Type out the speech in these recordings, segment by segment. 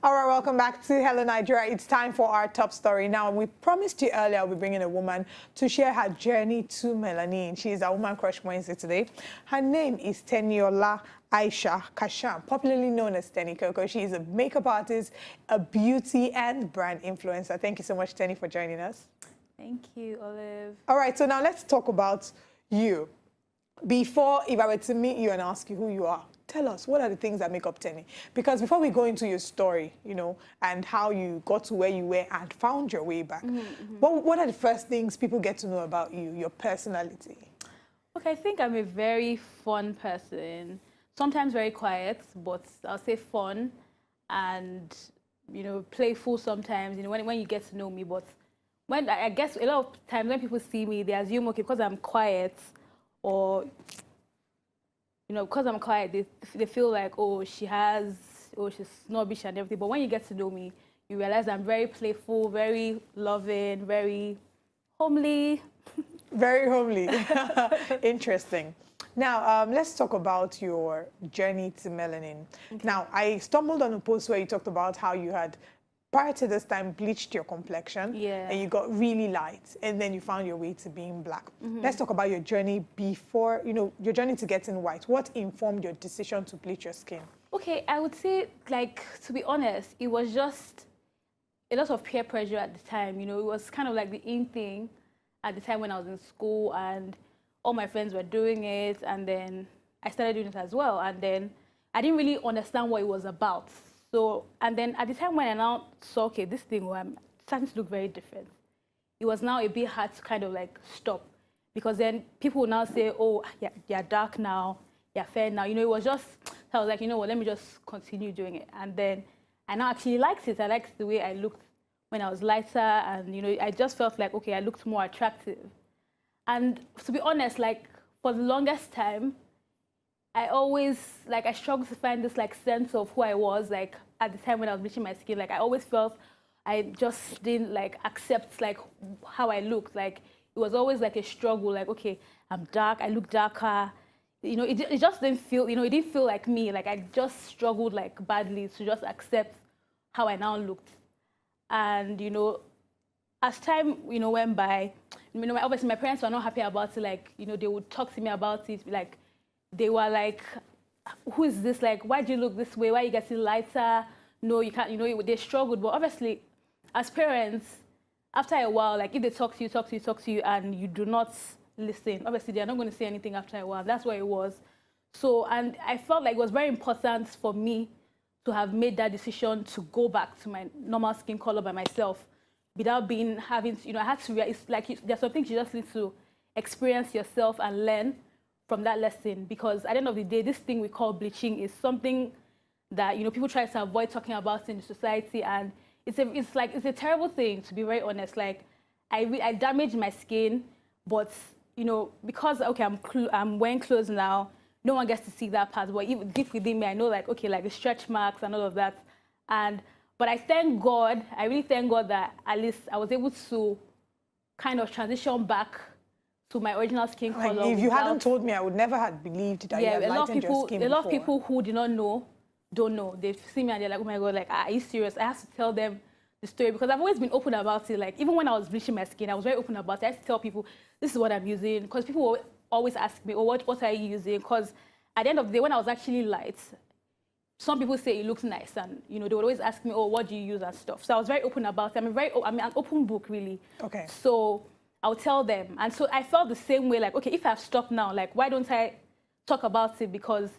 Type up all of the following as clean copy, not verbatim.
All right, welcome back to Hello Nigeria. It's time for our top story. Now, we promised you earlier we'll be bringing a woman to share her journey to melanin. She is a Woman Crush Wednesday today. Her name is TENIOLA AISHA KASAAM, popularly known as Tenny Coco. She is a makeup artist, a beauty and brand influencer. Thank you so much, Tenny, for joining us. Thank you, Olive. All right, so now let's talk about you. Before, if I were to meet you and ask you who you are, tell us, what are the things that make up Tenny? Because before we go into your story, you know, and how you got to where you were and found your way back, what are the first things people get to know about you, your personality? Okay, I think I'm a very fun person. Sometimes very quiet, but I'll say fun and, you know, playful sometimes, you know, when you get to know me. But when I guess a lot of times when people see me, they assume, okay, because I'm quiet, or, you know, because I'm quiet, they feel like, oh, she's snobbish and everything. But when you get to know me, you realize I'm very playful, very loving, very homely. Very homely. Interesting. Now, let's talk about your journey to melanin. Okay. Now, I stumbled on a post where you talked about how you had, prior to this time, bleached your complexion, and you got really light, and then you found your way to being black. Let's talk about your journey before, you know, your journey to getting white. What informed your decision to bleach your skin? Okay, I would say, like, to be honest, it was just a lot of peer pressure at the time. You know, it was kind of like the in thing at the time when I was in school, and all my friends were doing it, and then I started doing it as well, and then I didn't really understand what it was about. So, and then at the time when I now saw, okay, this thing, I'm starting to look very different, it was now a bit hard to kind of like stop, because then people will now say, oh, yeah, you're dark now, you're fair now. You know, it was just, so I was like, you know what, let me just continue doing it. And then I now actually liked it. I liked the way I looked when I was lighter, and, you know, I just felt like, okay, I looked more attractive. And to be honest, like, for the longest time, I struggled to find this, like, sense of who I was, like, at the time when I was bleaching my skin. Like, I always felt I just didn't, like, accept, like, how I looked. Like, it was always, like, a struggle. Like, okay, I'm dark, I look darker. You know, it just didn't feel, you know, it didn't feel like me. Like, I just struggled, like, badly to just accept how I now looked. And, you know, as time, you know, went by, you know, obviously my parents were not happy about it. Like, you know, they would talk to me about it, like, they were like, who is this? Like, why do you look this way? Why are you getting lighter? No, you can't, you know, they struggled. But obviously, as parents, after a while, like, if they talk to you, and you do not listen, obviously, they're not going to say anything after a while. That's what it was. So, and I felt like it was very important for me to have made that decision to go back to my normal skin color by myself without having to, you know, I had to, it's like, there's some things you just need to experience yourself and learn from that lesson, because at the end of the day, this thing we call bleaching is something that, you know, people try to avoid talking about in the society, and it's a terrible thing, to be very honest. Like, I damaged my skin, but, you know, because, okay, I'm wearing clothes now, no one gets to see that part, but even deep within me, I know, like, okay, like the stretch marks and all of that. But I thank God, I really thank God that at least I was able to kind of transition back to my original skin color. If you hadn't told me, I would never have believed that you had lightened your skin before. A lot of people who do not know, don't know. They see me and they're like, oh my God, like, are you serious? I have to tell them the story, because I've always been open about it. Like, even when I was bleaching my skin, I was very open about it. I had to tell people, this is what I'm using, because people will always ask me, oh, what are you using? Because at the end of the day, when I was actually light, some people say it looks nice, and, you know, they would always ask me, oh, what do you use and stuff. So I was very open about it. I'm an open book, really. Okay. So I'll tell them. And so I felt the same way, like, okay, if I've stopped now, like, why don't I talk about it? Because,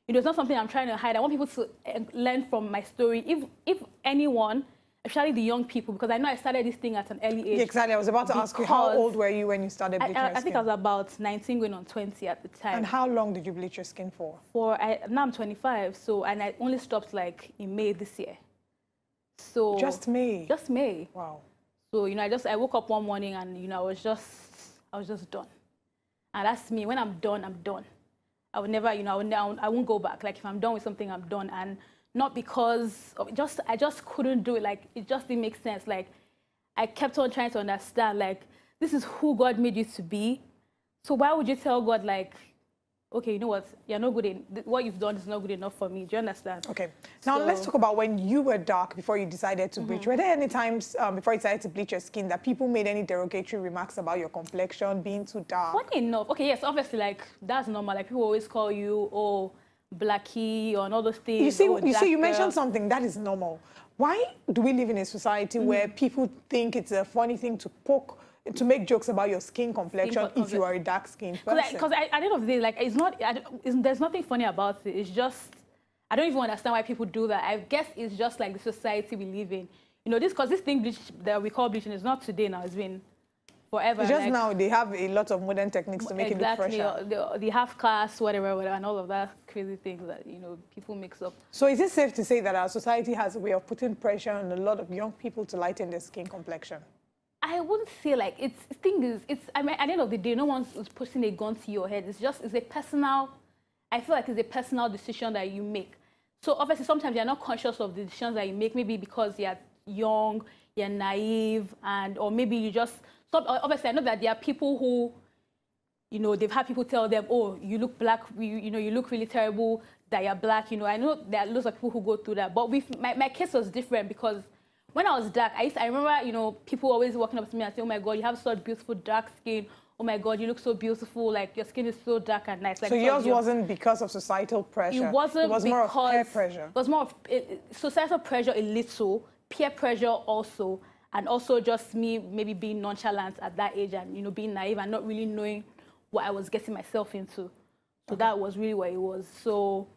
you know, it's not something I'm trying to hide. I want people to learn from my story. If anyone, especially the young people, because I know I started this thing at an early age. Yeah, exactly. I was about to ask you, how old were you when you started bleaching your skin? I think I was about 19 going on 20 at the time. And how long did you bleach your skin for? Now I'm 25, so, and I only stopped, like, in May this year. So just May? Just May. Wow. So, you know, I woke up one morning and, you know, I was just done. And that's me. When I'm done, I'm done. I would never, you know, I won't go back. Like, if I'm done with something, I'm done. And not because of I just couldn't do it. Like, it just didn't make sense. Like, I kept on trying to understand, like, this is who God made you to be. So why would you tell God, like, okay, you know what, you're not good in, what you've done is not good enough for me. Do you understand? Okay. Now, let's talk about when you were dark before you decided to bleach. Were there any times before you decided to bleach your skin that people made any derogatory remarks about your complexion being too dark? Funny enough, okay, yes, obviously, like, that's normal. Like, people always call you, oh, blackie, or all those things. You mentioned something that is normal. Why do we live in a society where people think it's a funny thing to make jokes about your skin complexion if you are a dark-skinned person? Because at the end of the day, like, there's nothing funny about it. It's just, I don't even understand why people do that. I guess it's just like the society we live in. You know, because this thing that we call bleaching is not today now. It's been forever. It's just like, now they have a lot of modern techniques to make it look fresher. The half class, whatever, and all of that crazy things that, you know, people mix up. So is it safe to say that our society has a way of putting pressure on a lot of young people to lighten their skin complexion? I wouldn't say like I mean, at the end of the day, no one's pushing a gun to your head. It's a personal, I feel like it's a personal decision that you make. So obviously sometimes you're not conscious of the decisions that you make, maybe because you're young, you're naive, or maybe you just, obviously I know that there are people who, you know, they've had people tell them, oh, you look black, you know, you look really terrible, that you're black, you know. I know there are lots of people who go through that, but my case was different because when I was dark, I remember, you know, people always walking up to me and saying, oh my God, you have such beautiful dark skin. Oh my God, you look so beautiful. Like, your skin is so dark and nice. Like, so yours wasn't because of societal pressure? It wasn't. It was more of peer pressure? It was more of societal pressure a little, peer pressure also, and also just me maybe being nonchalant at that age and, you know, being naive and not really knowing what I was getting myself into. So that was really what it was. So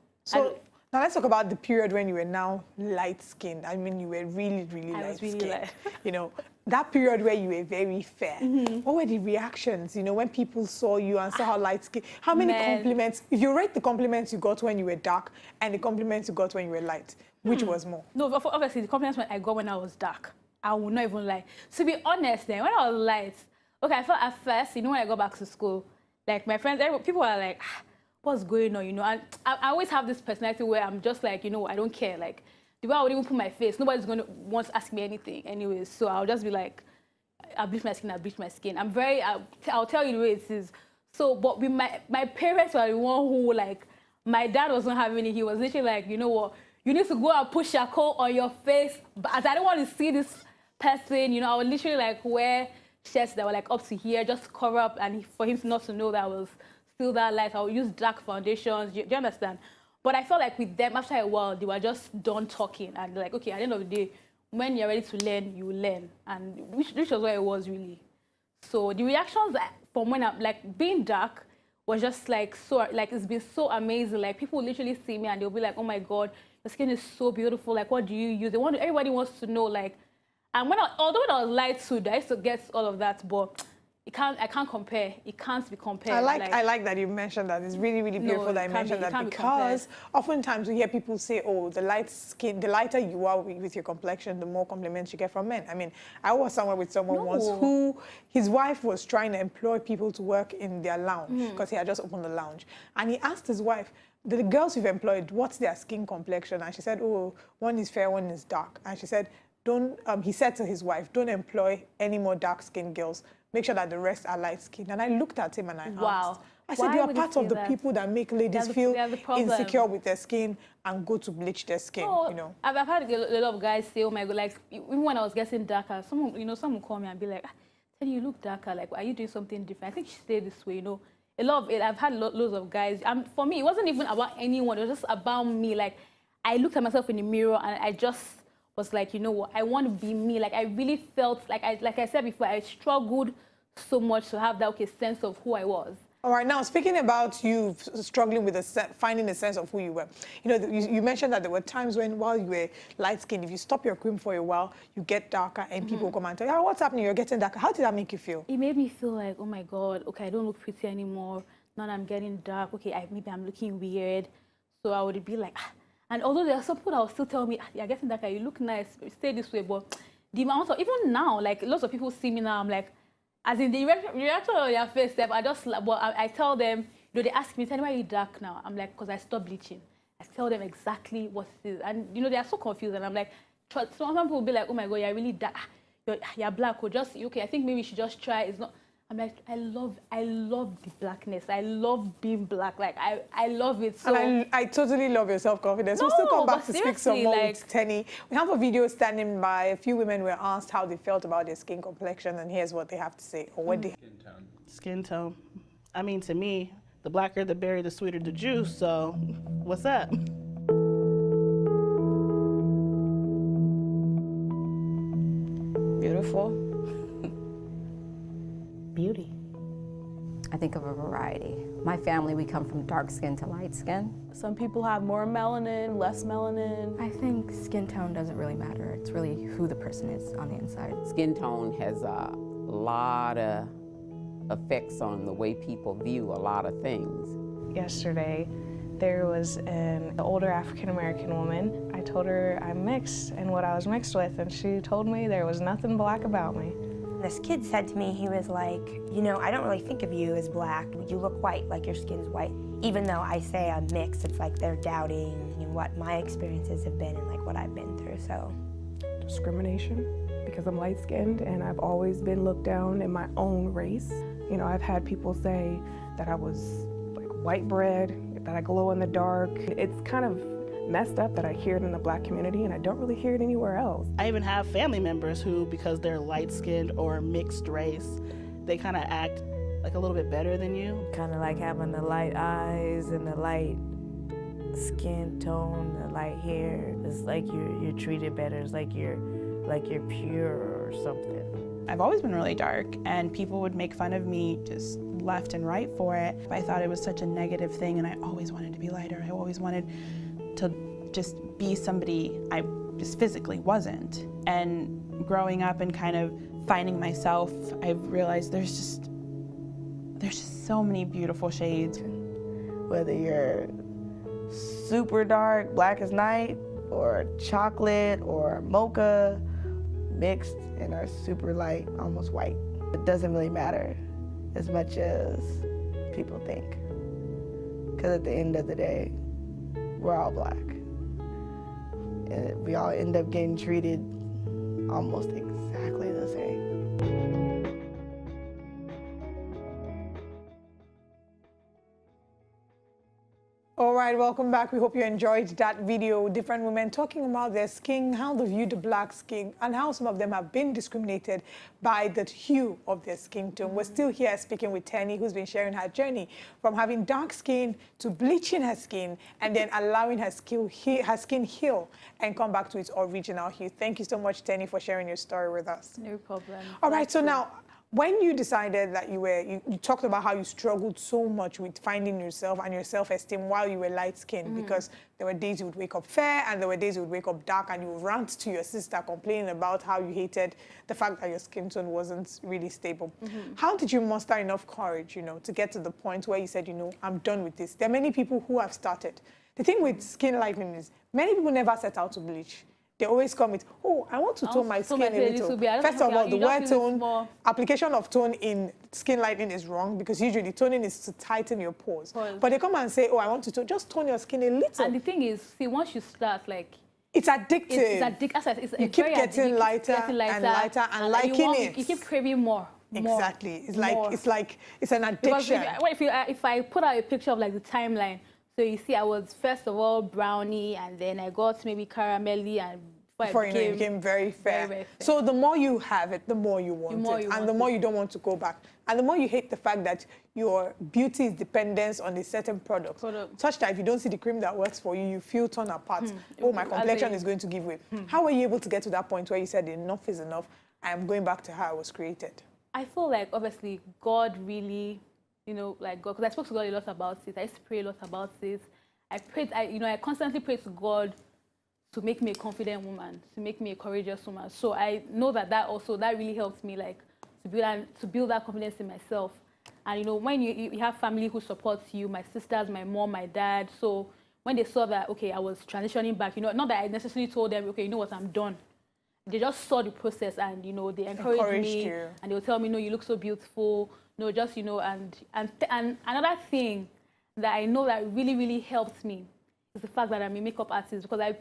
now let's talk about the period when you were now light-skinned. I mean, you were really, really light-skinned. Really light. You know, that period where you were very fair. What were the reactions, you know, when people saw you and saw how light-skinned? How many compliments, if you rate the compliments you got when you were dark and the compliments you got when you were light, which was more? No, obviously the compliments I got when I was dark, I will not even lie. To be honest, then, when I was light, okay, I felt at first, you know, when I got back to school, like my friends, people are like, what's going on, you know? And I always have this personality where I'm just like, you know, I don't care. Like, the way I would even put my face, nobody's going to want to ask me anything anyways. So I'll just be like, I'll bleach my skin, I'll bleach my skin. I'll tell you the way it is. So, but with my parents were the one who, like, my dad wasn't having it. He was literally like, you know what, you need to go and put charcoal on your face. But as I don't want to see this person, you know, I would literally, like, wear shirts that were, like, up to here, just cover up, and for him not to know that I was still that light. I would use dark foundations. Do you understand? But I felt like with them, after a while, they were just done talking. And they're like, okay, at the end of the day, when you're ready to learn, you will learn. And which was what it was, really. So the reactions from when I'm, like, being dark was just, like, so, like, it's been so amazing. Like, people will literally see me and they'll be like, oh, my God, your skin is so beautiful. Like, what do you use? Everybody wants to know, like, and although when I was light too, I used to get all of that, but I can't compare. It can't be compared. I like that you mentioned that. It's really, really beautiful that you mentioned that, because oftentimes we hear people say, oh, the lighter you are with your complexion, the more compliments you get from men. I mean, I was somewhere with someone once who, his wife was trying to employ people to work in their lounge because he had just opened the lounge. And he asked his wife, the girls you've employed, what's their skin complexion? And she said, oh, one is fair, one is dark. And she said, he said to his wife, don't employ any more dark-skinned girls. Make sure that the rest are light-skinned. And I looked at him and I asked, I said, you are part of the people that make ladies feel insecure with their skin and go to bleach their skin, you know. I've had a lot of guys say, oh my God, like, even when I was getting darker, someone call me and be like, Teddy, you look darker, like, are you doing something different? I think she stayed this way, you know. A lot of it, I've had loads of guys. For me, it wasn't even about anyone, it was just about me. Like, I looked at myself in the mirror and I just was like, you know what, I want to be me. Like, I really felt, like I said before, I struggled so much to have that sense of who I was. All right, now speaking about you struggling with finding a sense of who you were, you know, you mentioned that there were times when, while you were light-skinned, if you stop your cream for a while, you get darker and people come and tell you, oh, what's happening? You're getting darker. How did that make you feel? It made me feel like, oh my God, okay, I don't look pretty anymore. Now that I'm getting dark, okay, maybe I'm looking weird. So I would be like, and although there are some people that will still tell me, you're getting darker, you look nice, stay this way. But the amount of, even now, like, lots of people see me now, I'm like, as in the reaction on their face, I tell them, you know, they ask me, tell me why are you dark now? I'm like, because I stopped bleaching. I tell them exactly what it is. And, you know, they are so confused. And I'm like, some people will be like, oh my God, you're really dark. You're black. Or just, okay, I think maybe you should just try. It's not. I'm like, I love the blackness. I love being black. Like, I love it. So, and I totally love your self-confidence. No, we'll still come back but to speak some more seriously, with Tenny. We have a video standing by. A few women were asked how they felt about their skin complexion, and here's what they have to say, or what they... Skin tone. I mean, to me, the blacker the berry, the sweeter the juice, so what's up? Beautiful. Beauty. I think of a variety. My family, we come from dark skin to light skin. Some people have more melanin, less melanin. I think skin tone doesn't really matter. It's really who the person is on the inside. Skin tone has a lot of effects on the way people view a lot of things. Yesterday, there was an older African-American woman. I told her I'm mixed and what I was mixed with, and she told me there was nothing black about me. This kid said to me, he was like, you know, I don't really think of you as black. You look white, like your skin's white. Even though I say I'm mixed, it's like they're doubting what my experiences have been and like what I've been through, so. Discrimination, because I'm light-skinned and I've always been looked down in my own race. You know, I've had people say that I was like white bread, that I glow in the dark. It's kind of messed up that I hear it in the black community and I don't really hear it anywhere else. I even have family members who, because they're light-skinned or mixed race, they kind of act like a little bit better than you. Kind of like having the light eyes and the light skin tone, the light hair. It's like you're treated better. It's like you're pure or something. I've always been really dark, and people would make fun of me just left and right for it. I thought it was such a negative thing, and I always wanted to be lighter. I always wanted to just be somebody I just physically wasn't. And growing up and kind of finding myself, I've realized there's just so many beautiful shades. Whether you're super dark, black as night, or chocolate, or mocha, mixed and are super light, almost white. It doesn't really matter as much as people think. Because at the end of the day, we're all black. And we all end up getting treated almost exactly the same. All right, welcome back. We hope you enjoyed that video. Different women talking about their skin, how they view the black skin, and how some of them have been discriminated by the hue of their skin tone. We're still here speaking with Tenny, who's been sharing her journey from having dark skin to bleaching her skin and then allowing her skin heal and come back to its original hue. Thank you so much, Tenny, for sharing your story with us. No problem. All right, so now, when you decided that you talked about how you struggled so much with finding yourself and your self-esteem while you were light-skinned, because there were days you would wake up fair and there were days you would wake up dark and you would rant to your sister complaining about how you hated the fact that your skin tone wasn't really stable. How did you muster enough courage, to get to the point where you said, I'm done with this? There are many people who have started. The thing with skin lightening is many people never set out to bleach. They always come with, oh, I want to tone my skin a little. First of all, the word tone, application of tone in skin lightening is wrong because usually toning is to tighten your pores. But they come and say, oh, I want to just tone your skin a little. And the thing is, see, once you start, like, it's addictive. It's addictive. You keep getting lighter and lighter and liking it. You keep craving more. Exactly. It's an addiction. Because if I put out a picture of like the timeline, so you see, I was first of all brownie, and then I got maybe caramelly, and before you know, it became very fair. Very fair. So the more you have it, the more you want it, and the more you don't want to go back, and the more you hate the fact that your beauty is dependent on a certain product. Such that if you don't see the cream that works for you, you feel torn apart. Oh, my complexion is going to give way. How were you able to get to that point where you said enough is enough? I am going back to how I was created. I feel like obviously God really. Like God, because I spoke to God a lot about it. I used to pray a lot about it. I prayed, I constantly prayed to God to make me a confident woman, to make me a courageous woman. So I know that really helped me, like, to build that confidence in myself. And, when you have family who supports you, my sisters, my mom, my dad. So when they saw that, okay, I was transitioning back, not that I necessarily told them, okay, you know what, I'm done. They just saw the process and, they encouraged me. You. And they would tell me, no, you look so beautiful. No, just, and another thing that I know that really, really helped me is the fact that I'm a makeup artist, because I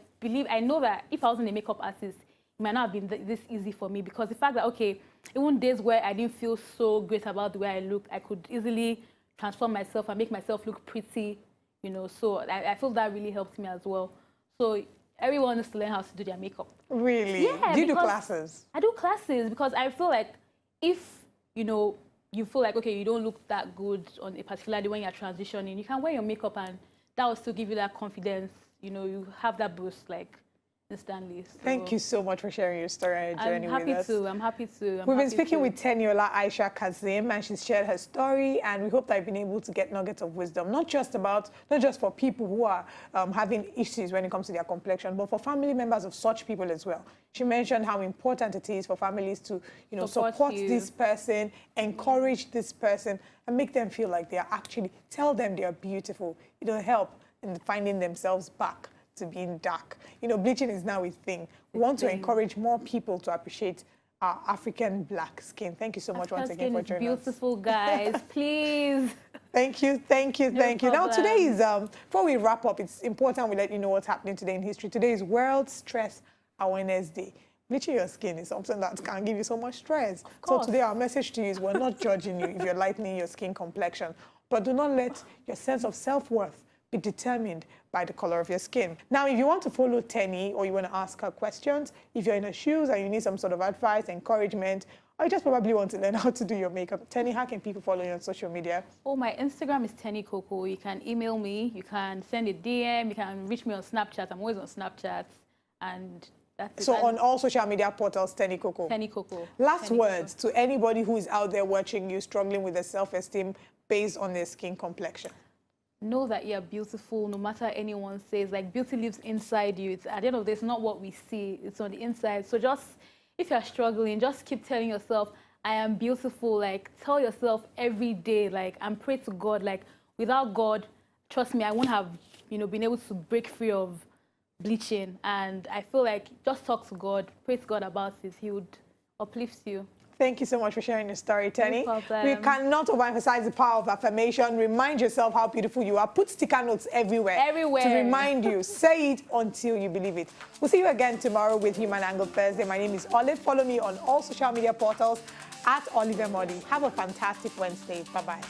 know that if I wasn't a makeup artist, it might not have been this easy for me, because the fact that, okay, even days where I didn't feel so great about the way I looked, I could easily transform myself and make myself look pretty, you know, so I feel that really helped me as well. So everyone needs to learn how to do their makeup. Really? Yeah. Do you do classes? I do classes because I feel like if, you know, you feel like, okay, you don't look that good on a particular day when you're transitioning, you can wear your makeup and that will still give you that confidence, you know, you have that boost, like, instantly. So Thank you so much for sharing your story and journey with us. I'm happy to. We've been speaking with TENIOLA AISHA KASAAM, and she's shared her story, and we hope that you've been able to get nuggets of wisdom, not just for people who are having issues when it comes to their complexion, but for family members of such people as well. She mentioned how important it is for families to, you know, support this person, encourage this person, and make them feel like they are actually, tell them they are beautiful. It'll help in finding themselves back to being dark. You know, bleaching is now a thing. We want to encourage more people to appreciate our African black skin. Thank you so much once again for joining us. Beautiful, guys. Please. Thank you. Now today is, before we wrap up, it's important we let you know what's happening today in history. Today is World Stress Awareness Day. Bleaching your skin is something that can give you so much stress. So today our message to you is we're not judging you if you're lightening your skin complexion, but do not let your sense of self-worth be determined by the color of your skin. Now, if you want to follow Tenny or you want to ask her questions, if you're in her shoes and you need some sort of advice, encouragement, or you just probably want to learn how to do your makeup, Tenny, how can people follow you on social media? Oh, my Instagram is TennyCoco. You can email me, you can send a DM, you can reach me on Snapchat. I'm always on Snapchat, and that's it. So on all social media portals, TennyCoco. TennyCoco. Last words to anybody who is out there watching you struggling with their self-esteem based on their skin complexion. Know that you're beautiful, no matter anyone says. Like, beauty lives inside you. It's, at the end of the day, it's not what we see, it's on the inside. So just, if you're struggling, just keep telling yourself, I am beautiful. Like, tell yourself every day, like, and pray to God. Like, without God, trust me, I won't have, you know, been able to break free of bleaching. And I feel like just talk to God, pray to God about it. He would uplift you. Thank you so much for sharing your story, Tenny. No problem. We cannot overemphasize the power of affirmation. Remind yourself how beautiful you are. Put sticker notes everywhere. To remind you. Say it until you believe it. We'll see you again tomorrow with Human Angle Thursday. My name is Olive. Follow me on all social media portals at Oliver Modi. Have a fantastic Wednesday. Bye-bye.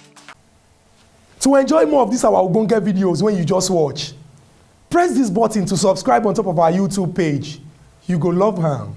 To enjoy more of these our Ogbonge videos when you just watch, press this button to subscribe on top of our YouTube page. You go love her.